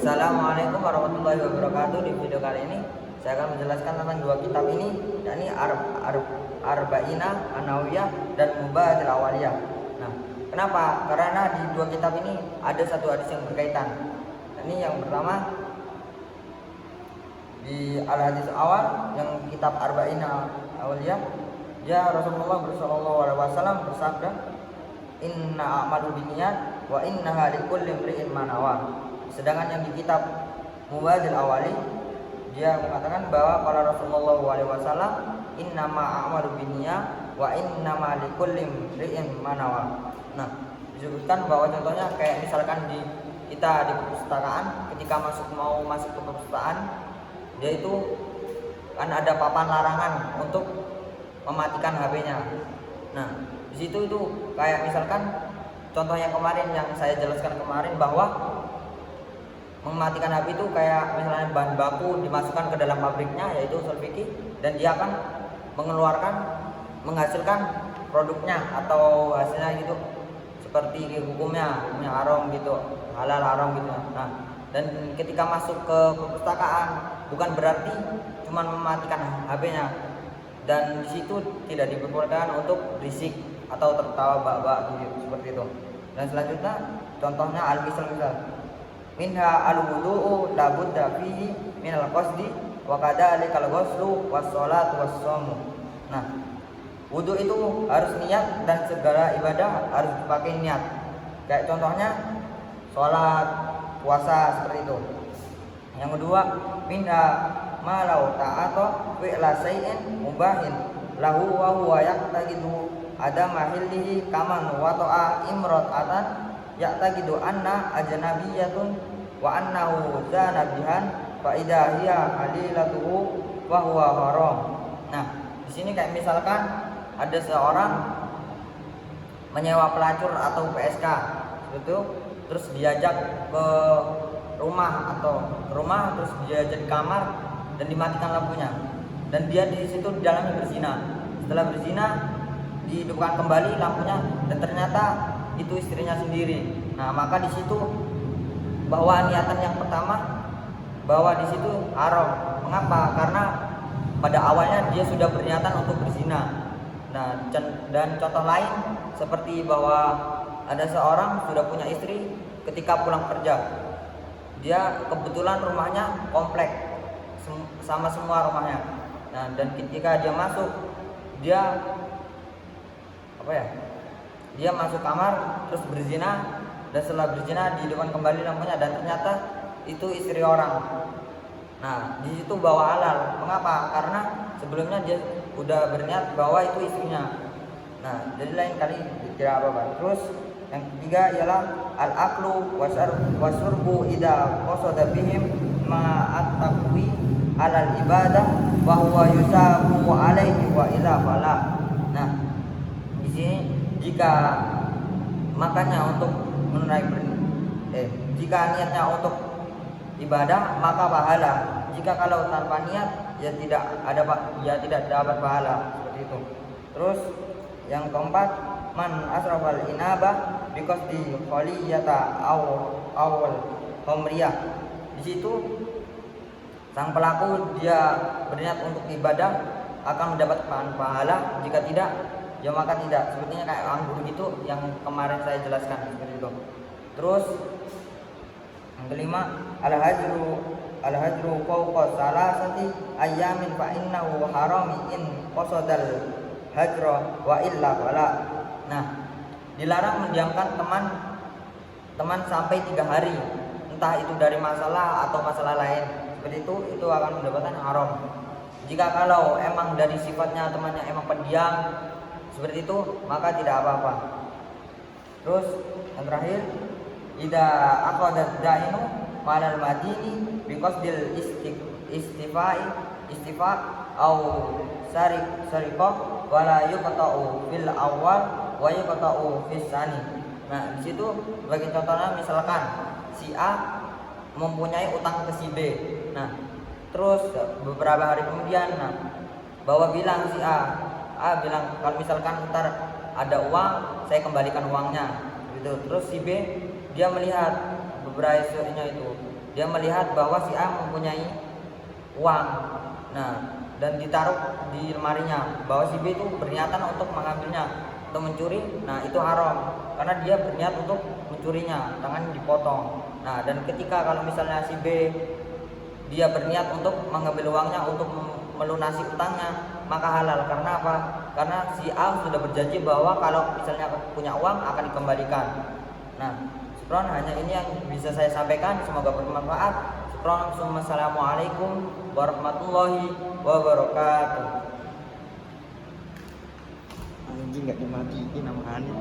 Assalamualaikum warahmatullahi wabarakatuh. Di video kali ini saya akan menjelaskan tentang dua kitab ini, yakni Arba'ina An-Nawawiyah dan Mubadil Awaliyah. Nah, kenapa? Karena di dua kitab ini ada satu hadis yang berkaitan. Ini yang pertama di al-hadis awal yang kitab Arba'ina Awaliyah, ya Rasulullah SAW bersabda, "Inna a'malu binniyat wa innaha likulli imri'in ma nawa." Sedangkan yang di kitab Mubadil Awali, dia mengatakan bahwa para Rasulullah SAW, "Innama a'malu binniyat wa innama likulli imri'in ma nawa." Nah, disebutkan bahwa contohnya kayak misalkan kita di perpustakaan, ketika mau masuk ke perpustakaan, dia itu kan ada papan larangan untuk mematikan HP-nya. Nah, di situ itu kayak misalkan contoh yang kemarin yang saya jelaskan kemarin, bahwa mematikan HP itu kayak misalnya bahan baku dimasukkan ke dalam pabriknya, yaitu usul fikih, dan dia akan menghasilkan produknya atau hasilnya gitu, seperti hukumnya haram gitu, halal haram gitu. Nah, dan ketika masuk ke perpustakaan bukan berarti cuma mematikan HP-nya, dan di situ tidak diperbolehkan untuk berisik atau tertawa bak-bak gitu, seperti itu. Dan selanjutnya contohnya al-misal, minha al-wudu'u la budda fihi minal qasdi wa kadzalikal ghuslu was sholatu was shaum. Nah, wudu itu harus niat dan segala ibadah harus dipakai niat. Kayak contohnya sholat, puasa, seperti itu. Yang kedua, minha ma law ta'ata fi'la shay'in mubahin lahu wa huwa yaqtaqidu ada mahillihi kaman wa ta'a imra'atan ya'taqidu anna ajnabiyatun wa annahu zanabihan fa idza hiya halilatuhu wa huwa haram. Nah, di sini kayak misalkan ada seorang menyewa pelacur atau PSK gitu, terus diajak ke rumah terus diajak di kamar dan dimatikan lampunya, dan dia di situ di dalamnya berzina. Setelah berzina dihidupkan kembali lampunya dan ternyata itu istrinya sendiri. Nah, maka di situ bahwa niatan yang pertama bahwa di situ haram. Mengapa? Karena pada awalnya dia sudah berniatan untuk berzina. Nah, dan contoh lain seperti bahwa ada seorang sudah punya istri, ketika pulang kerja dia kebetulan rumahnya komplek sama semua rumahnya. Nah, dan ketika dia masuk, dia masuk kamar terus berzina, dan setelah berzina dihidupkan kembali lampunya dan ternyata itu istri orang. Nah, di situ bawa halal. Mengapa? Karena sebelumnya dia udah berniat bahwa itu istrinya. Nah, jadi lain kali tidak apa-apa. Terus yang ketiga ialah al-aklu wasurbu idza qasada bihim ma'at taqwi alal ibadah wa huwa yusabu alaihi wa ila fala. Nah, di sini jika makannya untuk jika niatnya untuk ibadah maka pahala. Jika kalau tanpa niat ya tidak dapat pahala, seperti itu. Terus yang keempat, man asrafal inabah biqasdi khaliyata awal homriyah. Di situ sang pelaku dia berniat untuk ibadah akan mendapatkan pahala, jika tidak ya maka tidak. Sepertinya kayak anggur gitu yang kemarin saya jelaskan, seperti itu. Terus yang kelima, al-hajru fawqa salasati ayyamin fa innahu harami in qasadal hajra wa illa wala. Nah, dilarang mendiamkan teman sampai 3 hari, entah itu dari masalah atau masalah lain, seperti itu akan mendapatkan haram. Jika kalau emang dari sifatnya temannya emang pendiam seperti itu, maka tidak apa-apa. Terus yang terakhir, idza aqadat da'inu malal madini biqasdil istifa au sariqah wala yuqta'u fil awal wa yuqta'u fis sani. Nah, di situ sebagai contohnya misalkan si A mempunyai utang ke si B. Nah, terus beberapa hari kemudian bahwa bilang si A bilang kalau misalkan ntar ada uang saya kembalikan uangnya gitu. Terus si B dia melihat beberapa istrinya itu, dia melihat bahwa si A mempunyai uang, nah, dan ditaruh di lemarinya, bahwa si B itu berniatan untuk mengambilnya atau mencuri, nah itu haram karena dia berniat untuk mencurinya, tangan dipotong. Nah, dan ketika kalau misalnya si B dia berniat untuk mengambil uangnya untuk melunasi utangnya, maka halal. Karena apa? Karena si A sudah berjanji bahwa kalau misalnya punya uang akan dikembalikan. Nah, Syukron, hanya ini yang bisa saya sampaikan, semoga bermanfaat. Syukron, assalamualaikum warahmatullahi wabarakatuh. Anjing nggak dimatiin namanya.